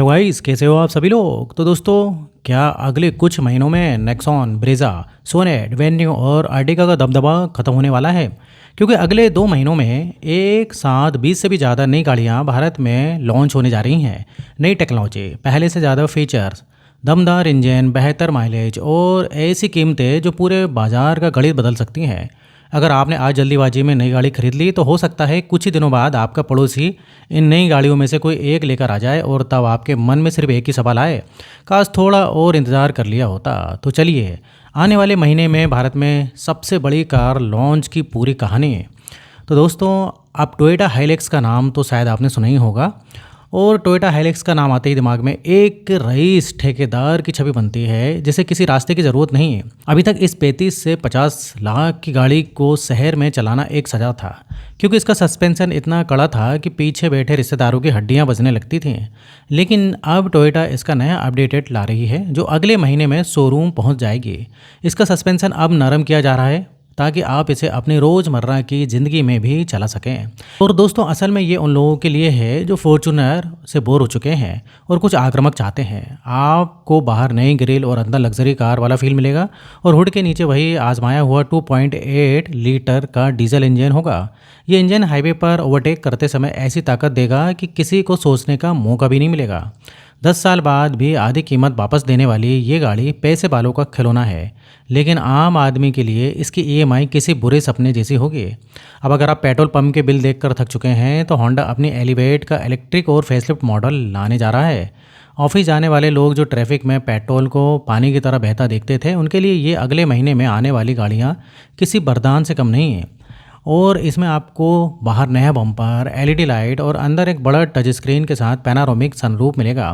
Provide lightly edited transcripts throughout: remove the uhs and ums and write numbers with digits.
Hello guys, कैसे हो आप सभी लोग। तो दोस्तों, क्या अगले कुछ महीनों में नेक्सॉन, ब्रेजा, सोनेट, वेन्यू और अर्टिगा का दबदबा खत्म होने वाला है? क्योंकि अगले 2 महीनों में एक साथ 20 से भी ज़्यादा नई गाड़ियाँ भारत में लॉन्च होने जा रही हैं। नई टेक्नोलॉजी, पहले से ज़्यादा फीचर्स, दमदार इंजन, बेहतर माइलेज और ऐसी कीमतें जो पूरे बाजार का गणित बदल सकती हैं। अगर आपने आज जल्दीबाजी में नई गाड़ी खरीद ली तो हो सकता है कुछ ही दिनों बाद आपका पड़ोसी इन नई गाड़ियों में से कोई एक लेकर आ जाए और तब आपके मन में सिर्फ एक ही सवाल आए, काश थोड़ा और इंतज़ार कर लिया होता। तो चलिए, आने वाले महीने में भारत में सबसे बड़ी कार लॉन्च की पूरी कहानी है। तो दोस्तों, अब टोयोटा हाइलेक्स का नाम तो शायद आपने सुना ही होगा। और टोयोटा हाइलेक्स का नाम आते ही दिमाग में एक रईस ठेकेदार की छवि बनती है, जिसे किसी रास्ते की ज़रूरत नहीं है। अभी तक इस 35 से 50 लाख की गाड़ी को शहर में चलाना एक सजा था, क्योंकि इसका सस्पेंशन इतना कड़ा था कि पीछे बैठे रिश्तेदारों की हड्डियां बजने लगती थीं। लेकिन अब टोयोटा इसका नया अपडेटेड ला रही है, जो अगले महीने में शोरूम पहुंच जाएगी। इसका सस्पेंशन अब नरम किया जा रहा है ताकि आप इसे अपनी रोज़मर्रा की ज़िंदगी में भी चला सकें। और दोस्तों, असल में ये उन लोगों के लिए है जो फॉर्च्यूनर से बोर हो चुके हैं और कुछ आक्रामक चाहते हैं। आपको बाहर नई ग्रिल और अंदर लग्जरी कार वाला फील मिलेगा, और हुड के नीचे वही आजमाया हुआ 2.8 लीटर का डीजल इंजन होगा। ये इंजन हाईवे पर ओवरटेक करते समय ऐसी ताकत देगा कि किसी को सोचने का मौका भी नहीं मिलेगा। 10 साल बाद भी आधी कीमत वापस देने वाली ये गाड़ी पैसे वालों का खिलौना है, लेकिन आम आदमी के लिए इसकी ईएमआई किसी बुरे सपने जैसी होगी। अब अगर आप पेट्रोल पंप के बिल देखकर थक चुके हैं, तो होंडा अपनी एलिवेट का इलेक्ट्रिक और फेसलिफ्ट मॉडल लाने जा रहा है। ऑफिस जाने वाले लोग जो ट्रैफिक में पेट्रोल को पानी की तरह बहता देखते थे, उनके लिए ये अगले महीने में आने वाली गाड़ियाँ किसी वरदान से कम नहीं है। और इसमें आपको बाहर नया बम्पर, एलईडी लाइट और अंदर एक बड़ा टच स्क्रीन के साथ पैनारोमिक सनरूफ मिलेगा।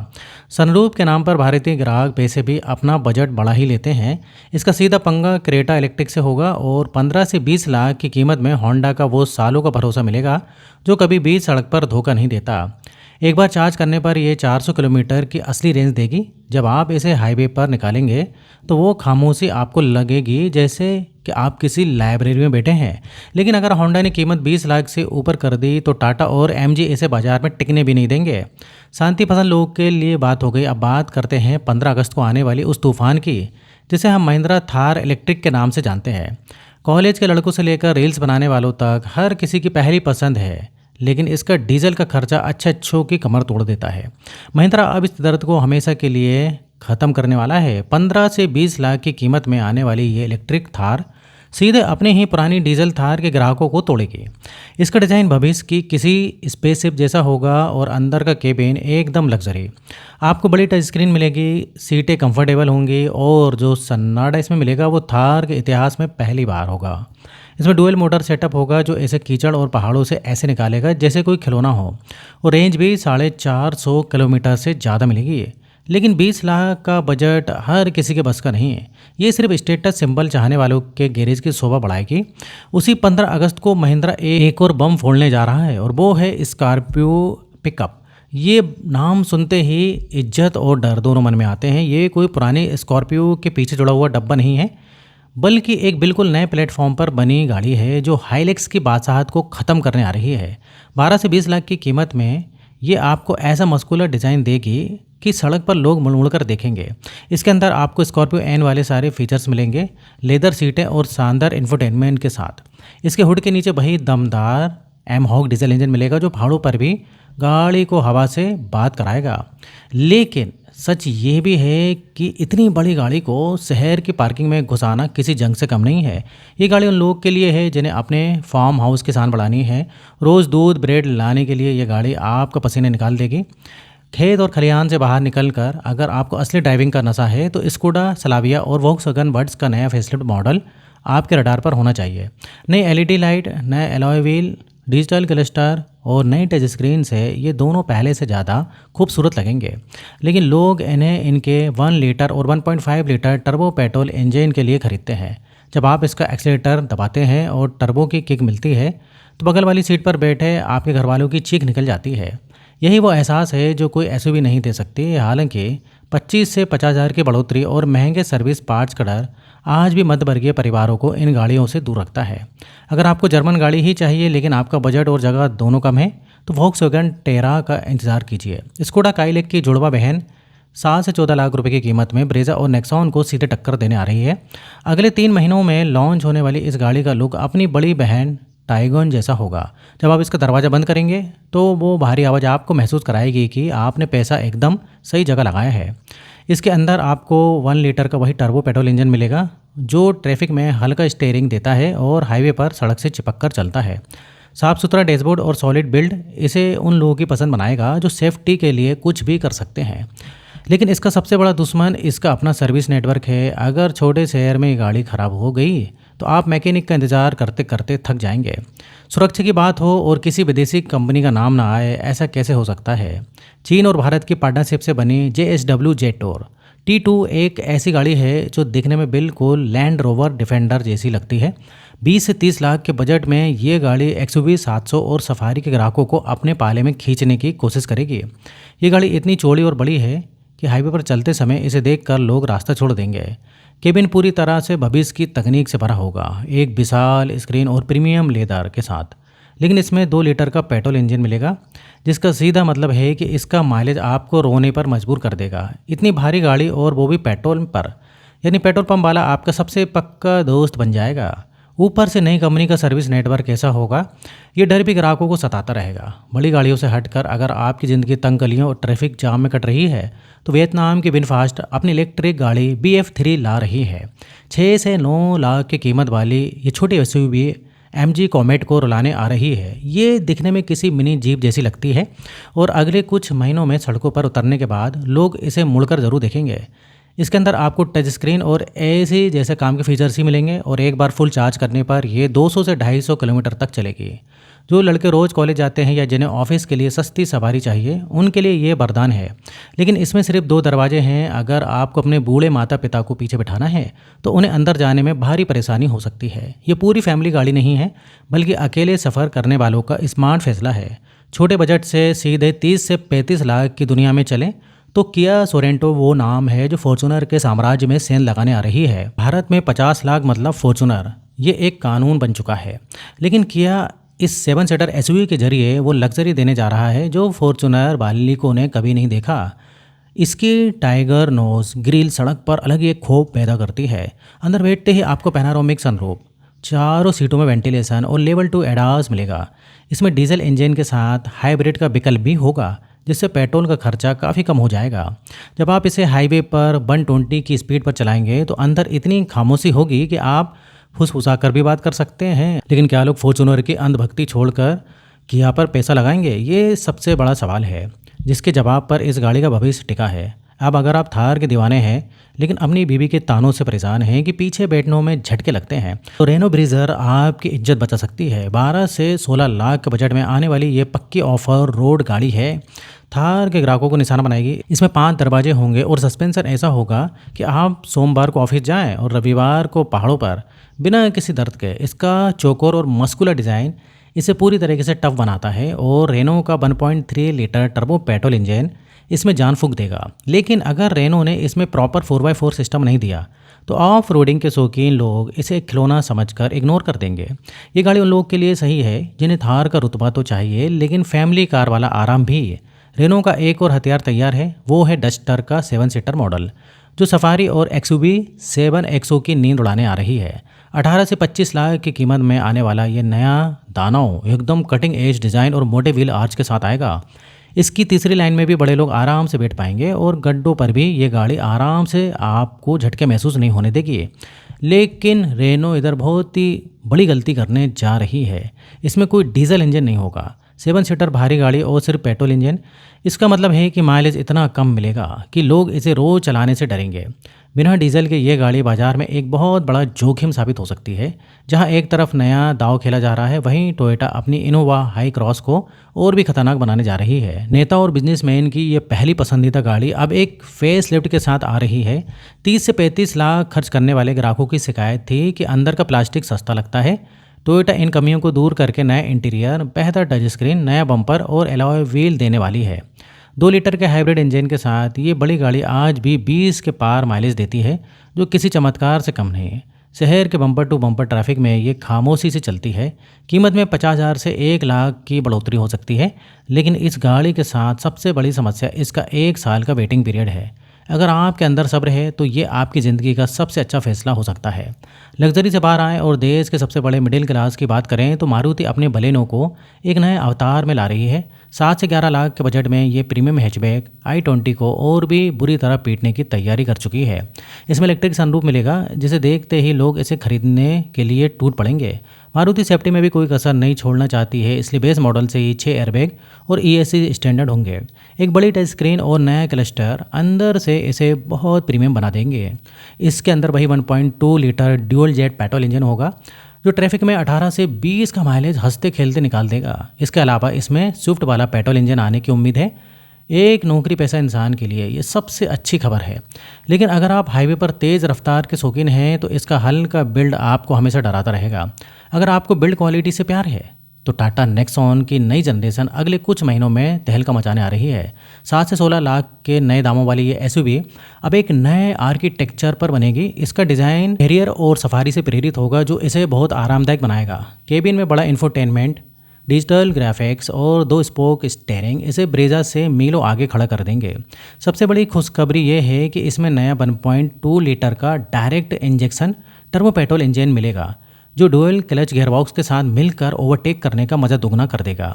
सनरूफ के नाम पर भारतीय ग्राहक पैसे भी अपना बजट बढ़ा ही लेते हैं। इसका सीधा पंगा क्रेटा इलेक्ट्रिक से होगा, और 15 से 20 लाख की कीमत में होंडा का वो सालों का भरोसा मिलेगा जो कभी भी सड़क पर धोखा नहीं देता। एक बार चार्ज करने पर ये 400 किलोमीटर की असली रेंज देगी। जब आप इसे हाईवे पर निकालेंगे तो वो खामोशी आपको लगेगी जैसे कि आप किसी लाइब्रेरी में बैठे हैं। लेकिन अगर होंडा ने कीमत 20 लाख से ऊपर कर दी तो टाटा और एमजी इसे बाजार में टिकने भी नहीं देंगे। शांति पसंद लोगों के लिए बात हो गई। अब बात करते हैं 15 अगस्त को आने वाली उस तूफान की, जिसे हम महिंद्रा थार इलेक्ट्रिक के नाम से जानते हैं। कॉलेज के लड़कों से लेकर रील्स बनाने वालों तक हर किसी की पहली पसंद है, लेकिन इसका डीजल का खर्चा अच्छों की कमर तोड़ देता है। महिंद्रा अब इस दर्द को हमेशा के लिए ख़त्म करने वाला है। 15 से 20 लाख की कीमत में आने वाली ये इलेक्ट्रिक थार सीधे अपने ही पुरानी डीजल थार के ग्राहकों को तोड़ेगी। इसका डिज़ाइन भविष्य की किसी स्पेसशिप जैसा होगा, और अंदर का केबिन एकदम लग्जरी। आपको बड़ी टच स्क्रीन मिलेगी, सीटें कंफर्टेबल होंगी, और जो सन्नाटा इसमें मिलेगा वो थार के इतिहास में पहली बार होगा। इसमें डुअल मोटर सेटअप होगा जो ऐसे कीचड़ और पहाड़ों से ऐसे निकालेगा जैसे कोई खिलौना हो, और रेंज भी 450 किलोमीटर से ज़्यादा मिलेगी। लेकिन 20 लाख का बजट हर किसी के बस का नहीं है। ये सिर्फ स्टेटस सिंबल चाहने वालों के गैरेज की शोभा बढ़ाएगी। उसी 15 अगस्त को महिंद्रा एक और बम फोड़ने जा रहा है, और वो है स्कॉर्पियो पिकअप। ये नाम सुनते ही इज्जत और डर दोनों मन में आते हैं। ये कोई पुरानी स्कॉर्पियो के पीछे जुड़ा हुआ डब्बा नहीं है, बल्कि एक बिल्कुल नए प्लेटफॉर्म पर बनी गाड़ी है जो हाइलेक्स की बादशाहत को ख़त्म करने आ रही है। 12 से 20 लाख की कीमत में ये आपको ऐसा मस्कुलर डिज़ाइन देगी कि सड़क पर लोग मुड़ मुड़ कर देखेंगे। इसके अंदर आपको स्कॉर्पियो एन वाले सारे फीचर्स मिलेंगे, लेदर सीटें और शानदार इंफोटेनमेंट के साथ। इसके हुड के नीचे वही दमदार एम हॉक डीजल इंजन मिलेगा जो पहाड़ों पर भी गाड़ी को हवा से बात कराएगा। लेकिन सच ये भी है कि इतनी बड़ी गाड़ी को शहर की पार्किंग में घुसाना किसी जंग से कम नहीं है। ये गाड़ी उन लोगों के लिए है जिन्हें अपने फार्म हाउस की शान बढ़ानी है। रोज़ दूध ब्रेड लाने के लिए ये गाड़ी आपका पसीने निकाल देगी। खेत और खलिहान से बाहर निकलकर अगर आपको असली ड्राइविंग का नशा है तो स्कोडा स्लाविया और वोक्सवैगन बड्स का नया फेसलिफ्ट मॉडल आपके रडार पर होना चाहिए। नई एलईडी लाइट, नए एलॉय व्हील, डिजिटल क्लस्टर और नई टच स्क्रीन से ये दोनों पहले से ज़्यादा खूबसूरत लगेंगे। लेकिन लोग इन्हें इनके 1 लीटर और 1.5 लीटर टर्बो पेट्रोल इंजन के लिए खरीदते हैं। जब आप इसका एक्सीलेटर दबाते हैं और टर्बो की किक मिलती है तो बगल वाली सीट पर बैठे आपके घर वालों की चीख निकल जाती है। यही वो एहसास है जो कोई एसयूवी नहीं दे सकती। हालांकि 25 से 50,000 की बढ़ोतरी और महंगे सर्विस पार्ट्स का डर आज भी मध्यवर्गीय परिवारों को इन गाड़ियों से दूर रखता है। अगर आपको जर्मन गाड़ी ही चाहिए लेकिन आपका बजट और जगह दोनों कम है तो वोक्सवैगन टेरा का इंतजार कीजिए। स्कोडा काइलिक की जुड़वा बहन 7 से 14 लाख रुपए की कीमत में ब्रेजा और नेक्सॉन को सीधे टक्कर देने आ रही है। अगले 3 महीनों में लॉन्च होने वाली इस गाड़ी का लुक अपनी बड़ी बहन टाइगन जैसा होगा। जब आप इसका दरवाज़ा बंद करेंगे तो वो भारी आवाज़ आपको महसूस कराएगी कि आपने पैसा एकदम सही जगह लगाया है। इसके अंदर आपको 1 लीटर का वही टर्बो पेट्रोल इंजन मिलेगा जो ट्रैफिक में हल्का स्टीयरिंग देता है और हाईवे पर सड़क से चिपक कर चलता है। साफ सुथरा डैशबोर्ड और सॉलिड बिल्ड इसे उन लोगों की पसंद बनाएगा जो सेफ्टी के लिए कुछ भी कर सकते हैं। लेकिन इसका सबसे बड़ा दुश्मन इसका अपना सर्विस नेटवर्क है। अगर छोटे शहर में ये गाड़ी खराब हो गई तो आप मैकेनिक का इंतज़ार करते करते थक जाएंगे। सुरक्षा की बात हो और किसी विदेशी कंपनी का नाम ना आए, ऐसा कैसे हो सकता है? चीन और भारत की पार्टनरशिप से बनी JSW जेटोर T2 एक ऐसी गाड़ी है जो दिखने में बिल्कुल लैंड रोवर डिफेंडर जैसी लगती है। 20 से 30 लाख के बजट में ये गाड़ी XUV 700 और सफारी के ग्राहकों को अपने पाले में खींचने की कोशिश करेगी। ये गाड़ी इतनी चौड़ी और बड़ी है कि हाईवे पर चलते समय इसे देखकर लोग रास्ता छोड़ देंगे। केबिन पूरी तरह से भविष्य की तकनीक से भरा होगा, एक विशाल स्क्रीन और प्रीमियम लेदर के साथ। लेकिन इसमें 2 लीटर का पेट्रोल इंजन मिलेगा जिसका सीधा मतलब है कि इसका माइलेज आपको रोने पर मजबूर कर देगा। इतनी भारी गाड़ी और वो भी पेट्रोल पर, यानी पेट्रोल पंप वाला आपका सबसे पक्का दोस्त बन जाएगा। ऊपर से नई कंपनी का सर्विस नेटवर्क कैसा होगा, ये डर भी ग्राहकों को सताता रहेगा। बड़ी गाड़ियों से हटकर अगर आपकी ज़िंदगी तंग गलियों और ट्रैफिक जाम में कट रही है तो वियतनाम की विनफास्ट अपनी इलेक्ट्रिक गाड़ी BF3 ला रही है। 6 से 9 लाख की कीमत वाली ये छोटी SUV MG कॉमेट को रुलाने आ रही है। ये दिखने में किसी मिनी जीप जैसी लगती है और अगले कुछ महीनों में सड़कों पर उतरने के बाद लोग इसे मुड़कर ज़रूर देखेंगे। इसके अंदर आपको टच स्क्रीन और AC जैसे काम के फीचर्स ही मिलेंगे और एक बार फुल चार्ज करने पर ये 200 से 250 किलोमीटर तक चलेगी। जो लड़के रोज़ कॉलेज जाते हैं या जिन्हें ऑफिस के लिए सस्ती सवारी चाहिए उनके लिए ये वरदान है। लेकिन इसमें सिर्फ 2 दरवाजे हैं। अगर आपको अपने बूढ़े माता पिता को पीछे बिठाना है तो उन्हें अंदर जाने में भारी परेशानी हो सकती है। ये पूरी फैमिली गाड़ी नहीं है बल्कि अकेले सफ़र करने वालों का स्मार्ट फैसला है। छोटे बजट से सीधे 30 से 35 लाख की दुनिया में चलें तो किया सोरेंटो वो नाम है जो फॉर्च्यूनर के साम्राज्य में सेंध लगाने आ रही है। भारत में 50 लाख मतलब फॉर्च्यूनर, ये एक कानून बन चुका है। लेकिन किया इस 7 सीटर SUV के जरिए वो लग्जरी देने जा रहा है जो फॉर्च्यूनर मालिकों ने कभी नहीं देखा। इसकी टाइगर नोज ग्रिल सड़क पर अलग ही एक खौफ पैदा करती है। अंदर बैठते ही आपको पैनारोमिक सनरूफ, चारों सीटों में वेंटिलेशन और लेवल 2 एडास मिलेगा। इसमें डीजल इंजन के साथ हाइब्रिड का विकल्प भी होगा जिससे पेट्रोल का खर्चा काफ़ी कम हो जाएगा। जब आप इसे हाईवे पर 120 की स्पीड पर चलाएंगे तो अंदर इतनी खामोशी होगी कि आप फुसफुसा कर भी बात कर सकते हैं। लेकिन क्या लोग फॉर्च्यूनर की अंधभक्ति छोड़कर किया पर पैसा लगाएंगे? ये सबसे बड़ा सवाल है जिसके जवाब पर इस गाड़ी का भविष्य टिका है। अब अगर आप थार के दीवाने हैं लेकिन अपनी बीवी के तानों से परेशान हैं कि पीछे बैठने में झटके लगते हैं तो रेनो ब्रीजर आपकी इज्जत बचा सकती है। 12 से 16 लाख के बजट में आने वाली ये पक्की ऑफर रोड गाड़ी है। थार के ग्राहकों को निशाना बनाएगी। इसमें 5 दरवाजे होंगे और सस्पेंशन ऐसा होगा कि आप सोमवार को ऑफिस जाएं और रविवार को पहाड़ों पर बिना किसी दर्द के। इसका चौकोर और मस्कुलर डिज़ाइन इसे पूरी तरीके से टफ बनाता है और रेनो का 1.3 लीटर टर्बो पेट्रोल इंजन इसमें जान फूंक देगा। लेकिन अगर रेनो ने इसमें प्रॉपर 4x4 सिस्टम नहीं दिया तो ऑफ रोडिंग के शौकीन लोग इसे खिलौना समझकर इग्नोर कर देंगे। ये गाड़ी उन लोगों के लिए सही है जिन्हें थार का रुतबा तो चाहिए लेकिन फैमिली कार वाला आराम भी। रेनो का एक और हथियार तैयार है, वो है डस्टर का 7 सीटर मॉडल जो सफारी और XUV 7XO की नींद उड़ाने आ रही है। 18 से 25 लाख की कीमत में आने वाला ये नया दानव एकदम कटिंग एज डिज़ाइन और मोटे व्हील आर्च के साथ आएगा। इसकी तीसरी लाइन में भी बड़े लोग आराम से बैठ पाएंगे और गड्ढों पर भी ये गाड़ी आराम से आपको झटके महसूस नहीं होने देगी। लेकिन रेनो इधर बहुत ही बड़ी गलती करने जा रही है। इसमें कोई डीजल इंजन नहीं होगा। 7 सीटर भारी गाड़ी और सिर्फ पेट्रोल इंजन, इसका मतलब है कि माइलेज इतना कम मिलेगा कि लोग इसे रोज चलाने से डरेंगे। बिना डीजल के ये गाड़ी बाजार में एक बहुत बड़ा जोखिम साबित हो सकती है। जहां एक तरफ नया दांव खेला जा रहा है वहीं टोयोटा अपनी इनोवा हाई क्रॉस को और भी खतरनाक बनाने जा रही है। नेता और बिजनेसमैन की ये पहली पसंदीदा गाड़ी अब एक फेस लिफ्ट के साथ आ रही है। 30 से 35 लाख खर्च करने वाले ग्राहकों की शिकायत थी कि अंदर का प्लास्टिक सस्ता लगता है, टोयोटा इन कमियों को दूर करके नया इंटीरियर, बेहतर टच स्क्रीन, नया बम्पर और एलॉय व्हील देने वाली है। 2 लीटर के हाइब्रिड इंजन के साथ ये बड़ी गाड़ी आज भी 20 के पार माइलेज देती है, जो किसी चमत्कार से कम नहीं है। शहर के बम्पर टू बम्पर ट्रैफिक में ये खामोशी से चलती है। कीमत में 50,000 से 1 लाख की बढ़ोतरी हो सकती है, लेकिन इस गाड़ी के साथ सबसे बड़ी समस्या इसका 1 साल का वेटिंग पीरियड है। अगर आपके अंदर सब्र है तो ये आपकी ज़िंदगी का सबसे अच्छा फैसला हो सकता है। लग्जरी से बाहर आएँ और देश के सबसे बड़े मिडिल क्लास की बात करें तो मारुति अपने बलेनो को एक नए अवतार में ला रही है। 7 से 11 लाख के बजट में ये प्रीमियम हैचबैक i20 को और भी बुरी तरह पीटने की तैयारी कर चुकी है। इसमें इलेक्ट्रिक सनरूफ मिलेगा, जिसे देखते ही लोग इसे खरीदने के लिए टूट पड़ेंगे। मारुति सेफ्टी में भी कोई कसर नहीं छोड़ना चाहती है, इसलिए बेस मॉडल से ही 6 एयरबैग और ESC स्टैंडर्ड होंगे। एक बड़ी टच स्क्रीन और नया क्लस्टर अंदर से इसे बहुत प्रीमियम बना देंगे। इसके अंदर वही 1.2 litre dual jet petrol engine होगा, जो ट्रैफिक में 18 से 20 का माइलेज हंसते खेलते निकाल देगा। इसके अलावा इसमें स्विफ्ट वाला पेट्रोल इंजन आने की उम्मीद है। एक नौकरी पेशा इंसान के लिए ये सबसे अच्छी खबर है। लेकिन अगर आप हाईवे पर तेज़ रफ्तार के शौकीन हैं तो इसका हल्का बिल्ड आपको हमेशा डराता रहेगा। अगर आपको बिल्ड क्वालिटी से प्यार है तो टाटा नेक्सॉन की नई जनरेशन अगले कुछ महीनों में तहलका मचाने आ रही है। 7 से 16 लाख के नए दामों वाली ये SUV अब एक नए आर्किटेक्चर पर बनेगी। इसका डिज़ाइन हैरियर और सफारी से प्रेरित होगा, जो इसे बहुत आरामदायक बनाएगा। केबिन में बड़ा इंफोटेनमेंट, डिजिटल ग्राफिक्स और 2 स्पोक स्टीयरिंग इसे ब्रेजा से मीलों आगे खड़ा कर देंगे। सबसे बड़ी खुशखबरी ये है कि इसमें नया 1.2 लीटर का direct injection turbo petrol engine मिलेगा, जो डुअल क्लच गियरबॉक्स के साथ मिलकर ओवरटेक करने का मज़ा दुगना कर देगा।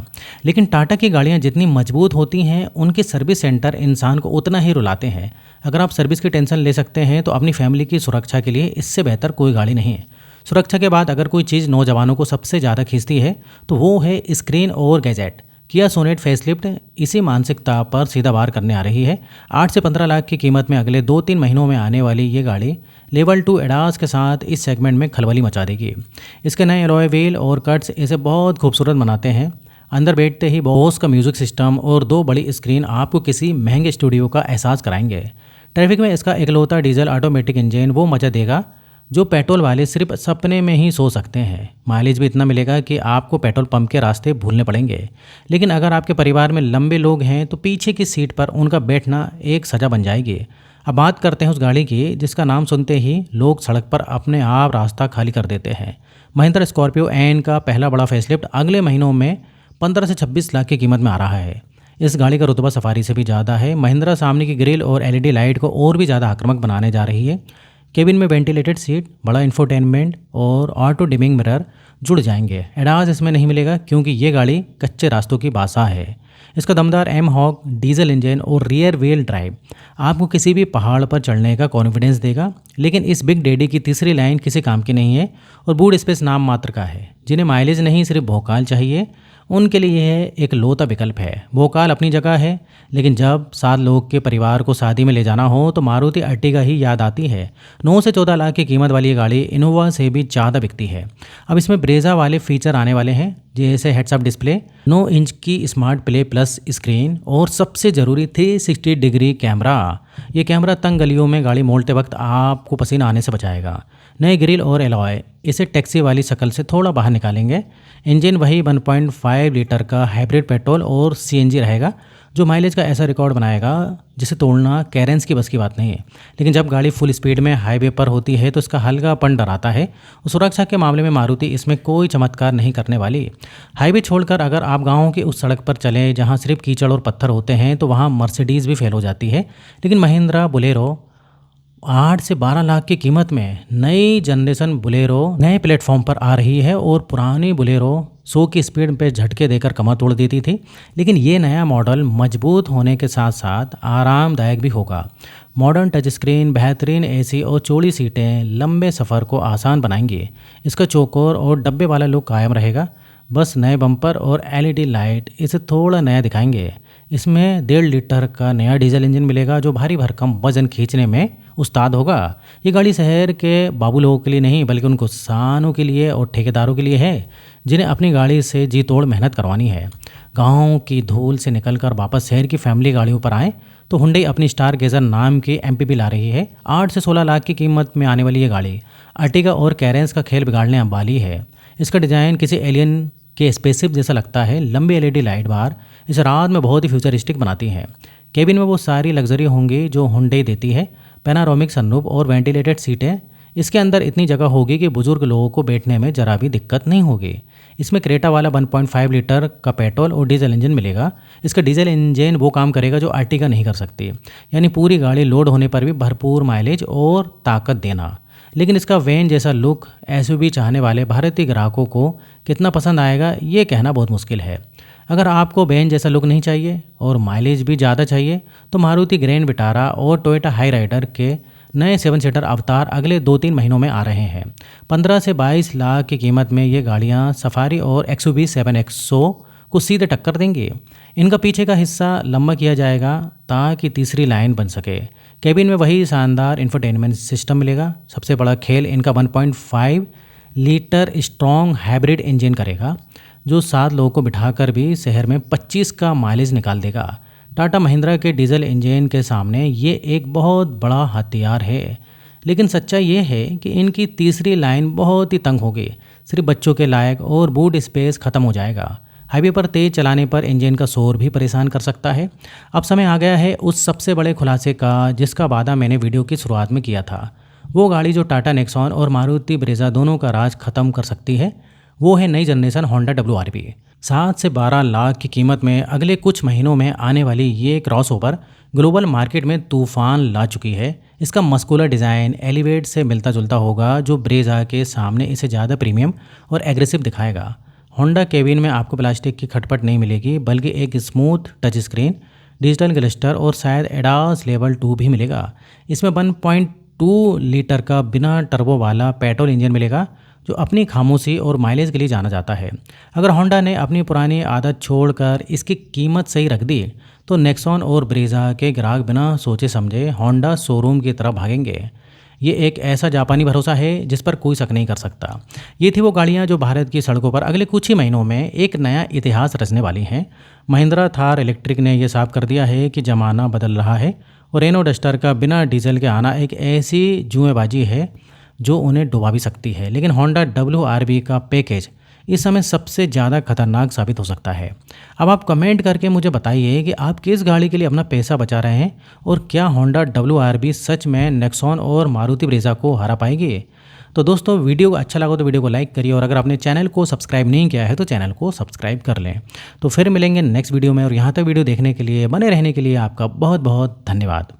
लेकिन टाटा की गाड़ियाँ जितनी मजबूत होती हैं, उनके सर्विस सेंटर इंसान को उतना ही रुलाते हैं। अगर आप सर्विस की टेंशन ले सकते हैं तो अपनी फैमिली की सुरक्षा के लिए इससे बेहतर कोई गाड़ी नहीं है। सुरक्षा के बाद अगर कोई चीज़ नौजवानों को सबसे ज़्यादा खींचती है तो वो है स्क्रीन और गैजेट। किया सोनेट फेसलिफ्ट इसी मानसिकता पर सीधा वार करने आ रही है। 8 से 15 लाख की कीमत में अगले 2-3 महीनों में आने वाली ये गाड़ी लेवल 2 एडास के साथ इस सेगमेंट में खलबली मचा देगी। इसके नए अलॉय व्हील और कट्स इसे बहुत खूबसूरत बनाते हैं। अंदर बैठते ही बॉस का म्यूजिक सिस्टम और 2 बड़ी स्क्रीन आपको किसी महंगे स्टूडियो का एहसास कराएंगे। ट्रैफिक में इसका इकलौता डीजल ऑटोमेटिक इंजन वो मजा देगा जो पेट्रोल वाले सिर्फ सपने में ही सो सकते हैं। माइलेज भी इतना मिलेगा कि आपको पेट्रोल पंप के रास्ते भूलने पड़ेंगे। लेकिन अगर आपके परिवार में लंबे लोग हैं तो पीछे की सीट पर उनका बैठना एक सजा बन जाएगी। अब बात करते हैं उस गाड़ी की जिसका नाम सुनते ही लोग सड़क पर अपने आप रास्ता खाली कर देते हैं। महिंद्रा स्कॉर्पियो एन का पहला बड़ा फेसलिफ्ट अगले महीनों में 15 से 26 लाख की कीमत में आ रहा है। इस गाड़ी का रुतबा सफारी से भी ज़्यादा है। महिंद्रा सामने की ग्रिल और LED लाइट को और भी ज़्यादा आक्रामक बनाने जा रही है। केबिन में वेंटिलेटेड सीट, बड़ा इंफोटेनमेंट और ऑटो डिमिंग मिरर जुड़ जाएंगे। एडास इसमें नहीं मिलेगा क्योंकि ये गाड़ी कच्चे रास्तों की बादशाह है। इसका दमदार M-Hawk डीजल इंजन और रियर व्हील ड्राइव आपको किसी भी पहाड़ पर चढ़ने का कॉन्फिडेंस देगा। लेकिन इस बिग डैडी की तीसरी लाइन किसी काम की नहीं है और बूट स्पेस नाम मात्र का है। जिन्हें माइलेज नहीं सिर्फ भौकाल चाहिए, उनके लिए यह एक लौता विकल्प है। भोकाल अपनी जगह है, लेकिन जब 7 लोग के परिवार को शादी में ले जाना हो तो मारुति अर्टिगा ही याद आती है। 9 से 14 लाख की कीमत वाली ये गाड़ी इनोवा से भी ज़्यादा बिकती है। अब इसमें ब्रेजा वाले फीचर आने वाले हैं, जैसे हेड्सअप डिस्प्ले, 9 इंच की स्मार्ट प्ले प्लस स्क्रीन और सबसे ज़रूरी 360 डिग्री कैमरा। ये कैमरा तंग गलियों में गाड़ी मोड़ते वक्त आपको पसीना आने से बचाएगा। नए ग्रिल और एलॉय इसे टैक्सी वाली शक्ल से थोड़ा बाहर निकालेंगे। इंजन वही 1.5 लीटर का हाइब्रिड पेट्रोल और CNG रहेगा, जो माइलेज का ऐसा रिकॉर्ड बनाएगा जिसे तोड़ना कैरेंस की बस की बात नहीं है। लेकिन जब गाड़ी फुल स्पीड में हाईवे पर होती है तो इसका हल्कापन डराता है। और सुरक्षा के मामले में मारुति इसमें कोई चमत्कार नहीं करने वाली। हाईवे छोड़कर अगर आप गाँव की उस सड़क पर चले जहाँ सिर्फ कीचड़ और पत्थर होते हैं तो वहाँ मर्सिडीज़ भी फेल हो जाती है। लेकिन महिंद्रा बोलेरो 8 से 12 लाख की कीमत में नई जनरेशन बोलेरो नए प्लेटफॉर्म पर आ रही है और पुरानी बोलेरो 100 की स्पीड पे झटके देकर कमर तोड़ देती थी। लेकिन ये नया मॉडल मजबूत होने के साथ साथ आरामदायक भी होगा। मॉडर्न टच स्क्रीन, बेहतरीन AC और चौड़ी सीटें लंबे सफ़र को आसान बनाएंगी। इसका चौकोर और डब्बे वाला लुक कायम रहेगा, बस नए बम्पर और LED लाइट इसे थोड़ा नया दिखाएंगे। इसमें 1.5 लीटर का नया डीजल इंजन मिलेगा जो भारी भरकम वजन खींचने में उस्ताद होगा। ये गाड़ी शहर के बाबू लोगों के लिए नहीं बल्कि उन किसानों के लिए और ठेकेदारों के लिए है जिन्हें अपनी गाड़ी से जी तोड़ मेहनत करवानी है। गाँव की धूल से निकलकर वापस शहर की फैमिली गाड़ियों पर आएँ तो हुंडई अपनी स्टार गेजर नाम की MPV ला रही है। 8 से 16 लाख की कीमत में आने वाली ये गाड़ी अर्टिगा और कैरेंस का खेल बिगाड़ने वाली है। इसका डिज़ाइन किसी एलियन के स्पेसशिप जैसा लगता है। लंबी एलईडी लाइट बार इस रात में बहुत ही फ्यूचरिस्टिक बनाती है। केबिन में वो सारी लग्जरी होंगी जो हुंडई देती है। पैनारोमिक सनरूफ और वेंटिलेटेड सीटें। इसके अंदर इतनी जगह होगी कि बुजुर्ग लोगों को बैठने में जरा भी दिक्कत नहीं होगी। इसमें क्रेटा वाला 1.5 लीटर का पेट्रोल और डीजल इंजन मिलेगा। इसका डीजल इंजन वो काम करेगा जो आर्टिगा नहीं कर सकती, यानी पूरी गाड़ी लोड होने पर भी भरपूर माइलेज और ताकत देना। लेकिन इसका वैन जैसा लुक एसयूवी चाहने वाले भारतीय ग्राहकों को कितना पसंद आएगा ये कहना बहुत मुश्किल है। अगर आपको वैन जैसा लुक नहीं चाहिए और माइलेज भी ज़्यादा चाहिए तो मारुति ग्रैंड विटारा और टोयोटा हाई राइडर के नए 7 सीटर अवतार अगले 2-3 महीनों में आ रहे हैं। 15 से 22 लाख की कीमत में ये गाड़ियाँ सफारी और XUV 7X100 को सीधे टक्कर देंगी। इनका पीछे का हिस्सा लंबा किया जाएगा ताकि तीसरी लाइन बन सके। केबिन में वही शानदार इंफोटेनमेंट सिस्टम मिलेगा। सबसे बड़ा खेल इनका 1.5 लीटर स्ट्रॉन्ग हाइब्रिड इंजन करेगा जो 7 लोगों को बिठाकर भी शहर में 25 का माइलेज निकाल देगा। टाटा महिंद्रा के डीजल इंजन के सामने ये एक बहुत बड़ा हथियार है। लेकिन सच्चाई ये है कि इनकी तीसरी लाइन बहुत ही तंग होगी, सिर्फ बच्चों के लायक, और बूट स्पेस खत्म हो जाएगा। हाईवे पर तेज़ चलाने पर इंजन का शोर भी परेशान कर सकता है। अब समय आ गया है उस सबसे बड़े खुलासे का जिसका वादा मैंने वीडियो की शुरुआत में किया था। वो गाड़ी जो टाटा नेक्सॉन और मारुति ब्रेजा दोनों का राज खत्म कर सकती है, वो है नई जनरेशन होंडा WRV। 7 से 12 लाख की कीमत में अगले कुछ महीनों में आने वाली ये क्रॉसओवर ग्लोबल मार्केट में तूफान ला चुकी है। इसका मस्कुलर डिज़ाइन एलिवेट से मिलता जुलता होगा जो ब्रेजा के सामने इसे ज़्यादा प्रीमियम और एग्रेसिव दिखाएगा। होंडा केबिन में आपको प्लास्टिक की खटपट नहीं मिलेगी, बल्कि एक smooth touch screen, digital cluster और शायद एडास लेवल 2 भी मिलेगा। इसमें 1.2 लीटर का बिना टर्बो वाला पेट्रोल इंजन मिलेगा जो अपनी खामोशी और माइलेज के लिए जाना जाता है। अगर होंडा ने अपनी पुरानी आदत छोड़कर इसकी कीमत सही रख दी तो नेक्सॉन और ब्रेजा के ग्राहक बिना सोचे समझे होंडा शोरूम की तरफ भागेंगे। ये एक ऐसा जापानी भरोसा है जिस पर कोई शक नहीं कर सकता। ये थी वो गाड़ियाँ जो भारत की सड़कों पर अगले कुछ ही महीनों में एक नया इतिहास रचने वाली हैं। महिंद्रा थार इलेक्ट्रिक ने यह साफ कर दिया है कि ज़माना बदल रहा है और रेनो डस्टर का बिना डीजल के आना एक ऐसी जुएबाजी है जो उन्हें डुबा भी सकती है। लेकिन होंडा WRV का पैकेज इस समय सबसे ज़्यादा खतरनाक साबित हो सकता है। अब आप कमेंट करके मुझे बताइए कि आप किस गाड़ी के लिए अपना पैसा बचा रहे हैं और क्या होंडा WRV सच में नेक्सॉन और मारुति ब्रेजा को हरा पाएगी। तो दोस्तों वीडियो अच्छा लगा तो वीडियो को लाइक करिए और अगर आपने चैनल को सब्सक्राइब नहीं किया है तो चैनल को सब्सक्राइब कर लें। तो फिर मिलेंगे नेक्स्ट वीडियो में और यहाँ तक वीडियो देखने के लिए, बने रहने के लिए आपका बहुत बहुत धन्यवाद।